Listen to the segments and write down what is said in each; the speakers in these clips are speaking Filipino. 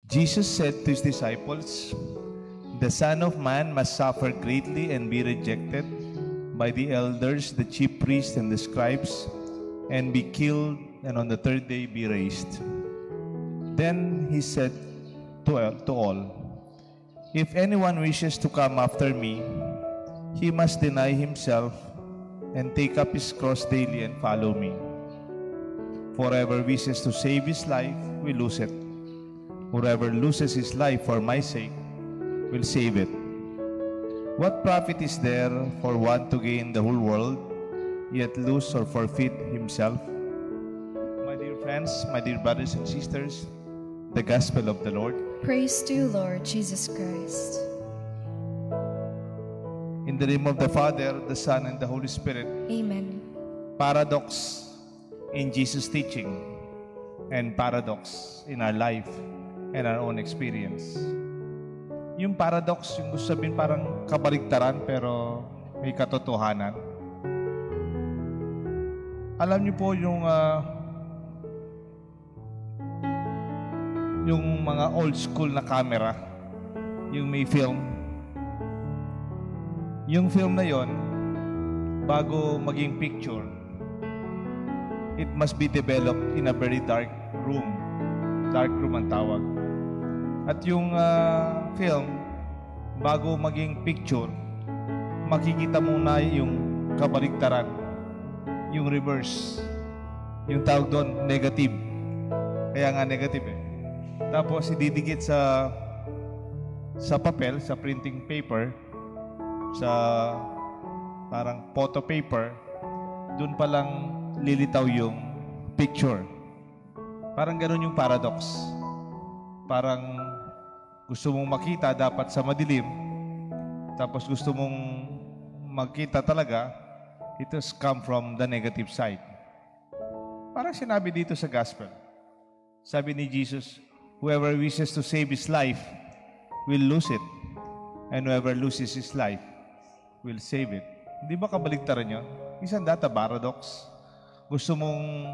Jesus said to his disciples, "The Son of Man must suffer greatly and be rejected by the elders, the chief priests, and the scribes, and be killed, and on the third day be raised." Then he said to all, "If anyone wishes to come after me, he must deny himself and take up his cross daily and follow me. For whoever wishes to save his life will lose it. Whoever loses his life for my sake will save it. What profit is there for one to gain the whole world, yet lose or forfeit himself?" My dear friends, my dear brothers and sisters, the Gospel of the Lord. Praise to you, Lord Jesus Christ. In the name of the Father, the Son, and the Holy Spirit. Amen. Paradox in Jesus' teaching and paradox in our life and our own experience. Yung paradox, yung gusto sabihin parang kabaligtaran pero may katotohanan. Alam niyo po yung mga old school na camera, yung may film. Yung film na yon, bago maging picture, it must be developed in a very dark room. Dark room ang tawag. At yung film, bago maging picture, makikita muna yung kabaligtaran, yung reverse. Yung tawag doon, negative. Kaya nga negative eh. Tapos ididikit sa papel, sa printing paper, sa parang photo paper, dun palang lilitaw yung picture. Parang ganun yung paradox. Parang gusto mong makita dapat sa madilim, tapos gusto mong makita talaga, it has come from the negative side. Parang sinabi dito sa gospel. Sabi ni Jesus, whoever wishes to save his life will lose it, and whoever loses his life will save it. Hindi ba kabaligtaran yun? Isang data paradox. Gusto mong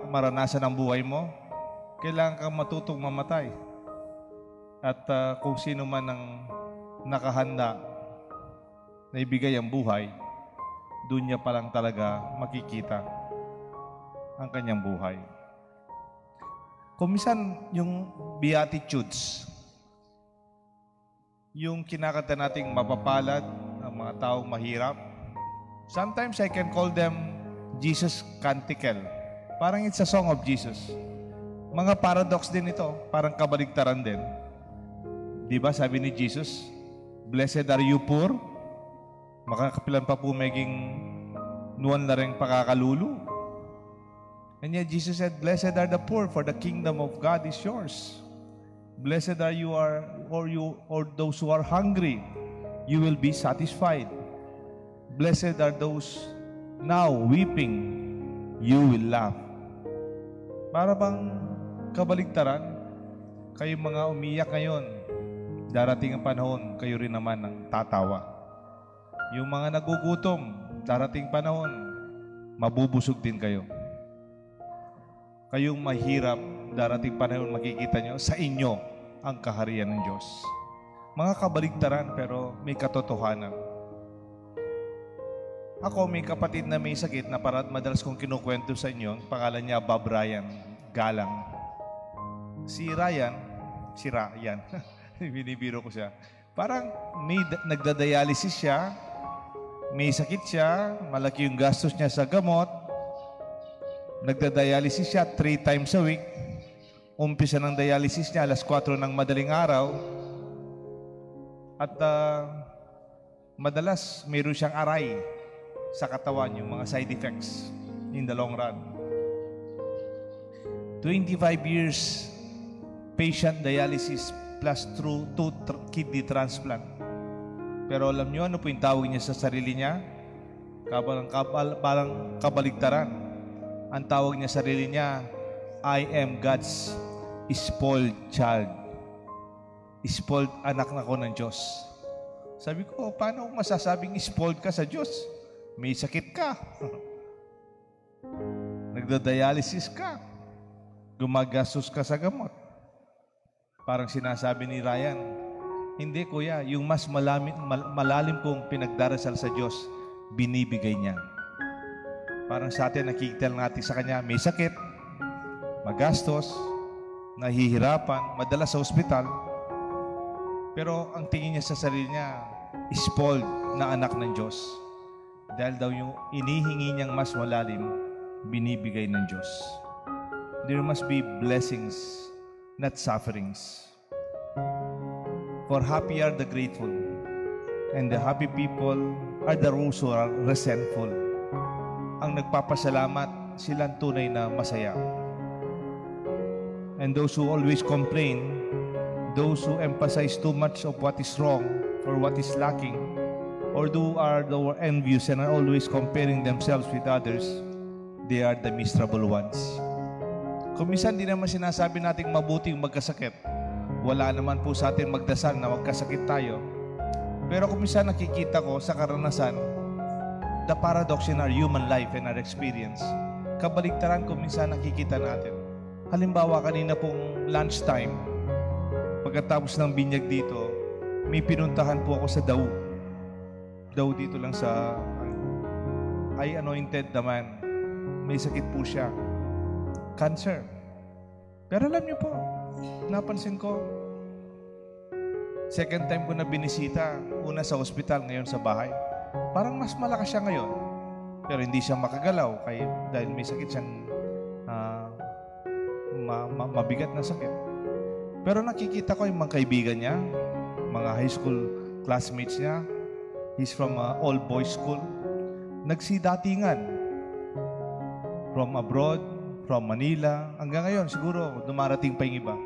maranasan ang buhay mo, kailangan kang matutong mamatay. At kung sino man ang nakahanda na ibigay ang buhay, doon niya palang talaga makikita ang kanyang buhay. Kung minsan yung Beatitudes, yung kinakanta nating mapapalad ang mga taong mahirap, sometimes I can call them Jesus Canticle. Parang it's a song of Jesus. Mga paradox din ito, parang kabaligtaran din. Di ba sabi ni Jesus, "Blessed are you poor." Makakapilan pa po maging nuwan na rin pakakalulu. And yet Jesus said, "Blessed are the poor, for the kingdom of God is yours. Blessed are you or those who are hungry, you will be satisfied. Blessed are those now weeping, you will laugh." Para bang kabaligtaran, kayong mga umiyak ngayon, darating ang panahon, kayo rin naman ang tatawa. Yung mga nagugutom, darating panahon, mabubusog din kayo. Kayong mahirap, darating panahon makikita nyo, sa inyo ang kaharian ng Diyos. Mga kabaligtaran pero may katotohanan. Ako, may kapatid na may sakit na madalas kong kinukwento sa inyo. Pangalan niya Bob Ryan Galang. Si Ryan, binibiro ko siya. Parang may nagda-dialysis siya, may sakit siya, malaki yung gastos niya sa gamot. Nagda-dialysis siya 3 times a week. Umpisa ng dialysis niya alas 4 ng madaling araw. At madalas mayroon siyang aray sa katawan, yung mga side effects in the long run. 25 years patient dialysis plus through 2 kidney transplant. Pero alam niyo ano po yung tawag niya sa sarili niya? Parang kabaligtaran. Ang tawag niya sa sarili niya, "I am God's spoiled child." Spoiled anak na ko ng Diyos. Sabi ko, paano masasabing spoiled ka sa Diyos? May sakit ka. Nagda-dialysis ka. Gumagastos ka sa gamot. Parang sinasabi ni Ryan, hindi kuya, yung mas malalim kong pinagdarasal sa Diyos, binibigay niya. Parang sa atin, nakikita lang natin sa Kanya, may sakit, magastos, nahihirapan, madalas sa ospital. Pero ang tingin niya sa sarili niya, spoiled na anak ng Diyos. Dahil daw yung inihingi niyang mas malalim, binibigay ng Diyos. There must be blessings, not sufferings. For happy are the grateful, and the happy people are the those who are resentful. Ang nagpapasalamat, silang tunay na masaya. And those who always complain, those who emphasize too much of what is wrong or what is lacking, or who are envious and are always comparing themselves with others, they are the miserable ones. Kung minsan di naman sinasabi nating mabuting magkasakit, wala naman po sa atin magdasal na magkasakit tayo. Pero kung minsan nakikita ko sa karanasan, the paradox in our human life and our experience, kabaligtaran kung minsan nakikita natin. Halimbawa, kanina pong lunchtime, pagkatapos ng binyag dito, may pinuntahan po ako sa Daw. Daw dito lang sa I anointed the man. May sakit po siya. Cancer. Pero alam niyo po, napansin ko, second time ko na binisita, una sa ospital, ngayon sa bahay. Parang mas malakas siya ngayon. Pero hindi siya makagalaw dahil may sakit siyang mabigat na sakit. Pero nakikita ko yung mga kaibigan niya, mga high school classmates niya. He's from all-boys school. Nagsidatingan. From abroad, from Manila, hanggang ngayon siguro dumarating pa yung iba.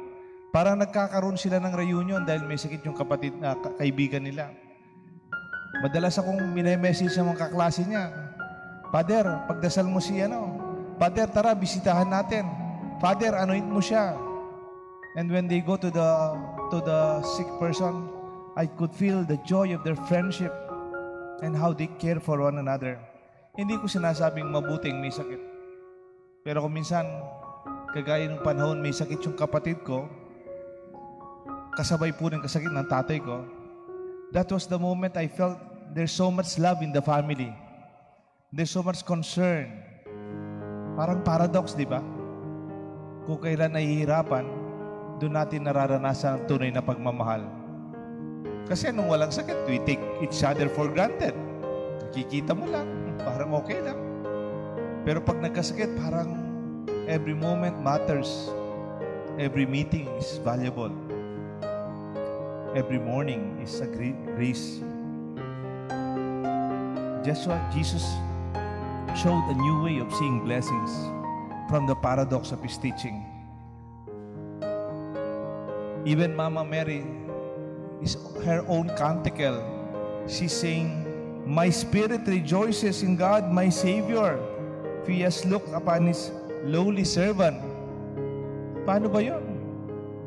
Parang nagkakaroon sila ng reunion dahil may sakit yung kapatid na kaibigan nila. Madalas akong minemessage sa mga kaklase niya, Father, pagdasal mo si Father, tara, bisitahan natin. Father, anoint mo siya. And when they go to the sick person, I could feel the joy of their friendship and how they care for one another. Hindi ko sinasabing mabuting may sakit. Pero kung minsan, kagaya ng panahon, may sakit yung kapatid ko, kasabay po ng kasakit ng tatay ko, that was the moment I felt there's so much love in the family. There's so much concern. Parang paradox, di ba? Kung kailan nahihirapan, doon natin nararanasan ang tunay na pagmamahal. Kasi nung walang sakit, we take each other for granted. Nakikita mo lang, parang okay lang. Pero pag nagkasakit, parang every moment matters. Every meeting is valuable. Every morning is a great grace. Just what Jesus showed a new way of seeing blessings from the paradox of His teaching. Even Mama Mary is her own canticle. She's saying, my spirit rejoices in God, my Savior. He has looked upon His lowly servant. Paano ba yun?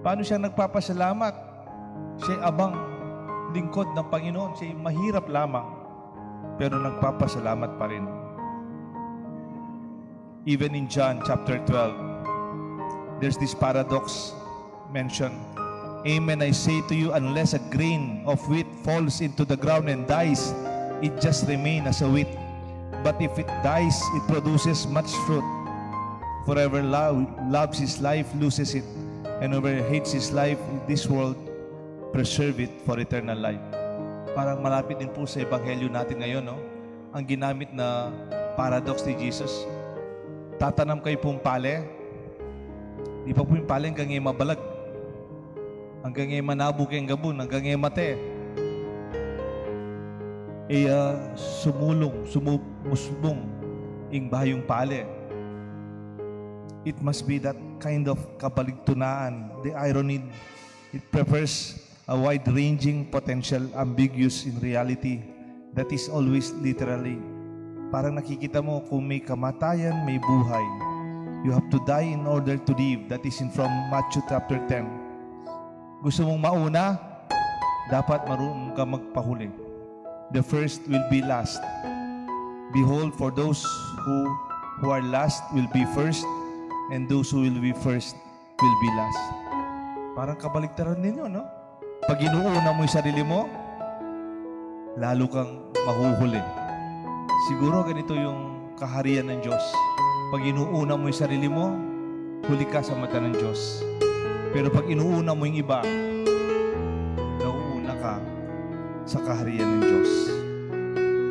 Paano siya nagpapasalamat? Siya abang lingkod ng Panginoon. Siya mahirap lamang, pero nagpapasalamat pa rin. Even in John chapter 12, there's this paradox mentioned. Amen, I say to you, unless a grain of wheat falls into the ground and dies, it just remains as a wheat. But if it dies, it produces much fruit. Whoever loves his life loses it, and whoever hates his life in this world, preserve it for eternal life. Parang malapit din po sa ebanghelyo natin ngayon, no? Ang ginamit na paradox ni Jesus. Tatanam kayo pong pale, di pa po yung pale hanggang ngayon mabalag, hanggang ngayon manabo kayong gabon, hanggang ngayon mate. Sumusbong ing bahayong pale. It must be that kind of kabaligtunaan. The irony, it prefers a wide-ranging potential, ambiguous in reality, that is always literally. Parang nakikita mo, kung may kamatayan, may buhay. You have to die in order to live. That is in from Matthew chapter 10. Gusto mong mauna, dapat marunong ka magpahuli. The first will be last. Behold, for those who are last will be first, and those who will be first will be last. Parang kabaligtaran ninyo, no? Pag inuuna mo yung sarili mo, lalo kang mahuhuli. Siguro ganito yung kaharian ng Diyos. Pag inuuna mo yung sarili mo, huli ka sa mata ng Diyos. Pero pag inuuna mo yung iba, nauuna ka sa kaharian ng Diyos.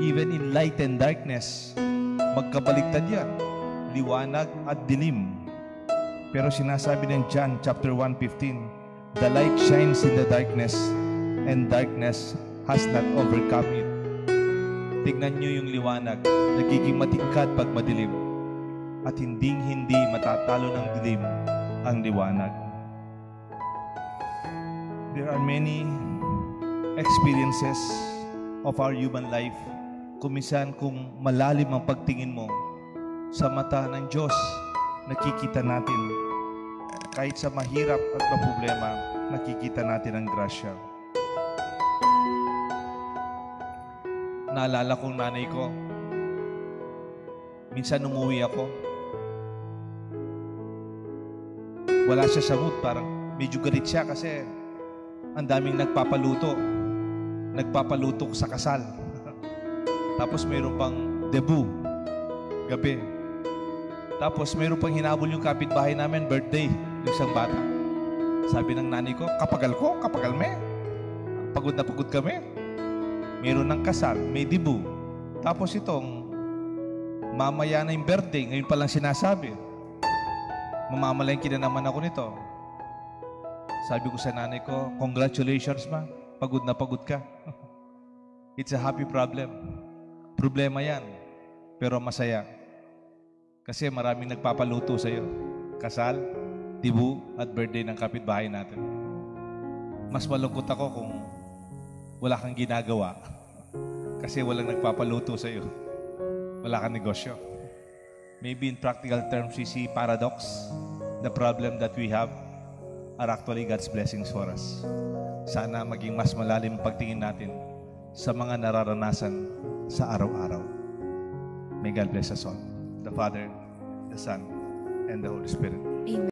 Even in light and darkness, magkabaligtad yan. Liwanag at dilim. Pero sinasabi ng John chapter 1:15, the light shines in the darkness, and darkness has not overcome it. Tignan nyo yung liwanag, nagiging matingkad pag madilim, at hindi matatalo ng dilim ang liwanag. There are many experiences of our human life. Kuminsan kung malalim ang pagtingin mo sa mata ng Diyos, nakikita natin kahit sa mahirap at problema, nakikita natin ang grasya. Naalala kong nanay ko, minsan umuwi ako, wala siya sa mood, parang medyo galit siya kasi ang daming nagpapaluto sa kasal. Tapos mayroon pang debut gabi. Tapos mayroon pang hinabol yung kapitbahay namin, birthday, yung isang bata. Sabi ng nanay ko, kapagal me. Pagod na pagod kami. Mayroon ng kasal, may debut. Tapos itong mamaya na yung birthday, ngayon palang sinasabi. Mamamalengke na naman ako nito. Sabi ko sa nanay ko, congratulations ma, pagod na pagod ka. It's a happy problem. Problema yan, pero masaya. Kasi maraming nagpapaluto sa iyo. Kasal, tibu, at birthday ng kapitbahay natin. Mas malungkot ako kung wala kang ginagawa. Kasi walang nagpapaluto sa iyo. Wala kang negosyo. Maybe in practical terms, we see paradox. The problem that we have are actually God's blessings for us. Sana maging mas malalim ang pagtingin natin sa mga nararanasan sa araw-araw. May God bless us all. The Father, the Son, and the Holy Spirit. Amen.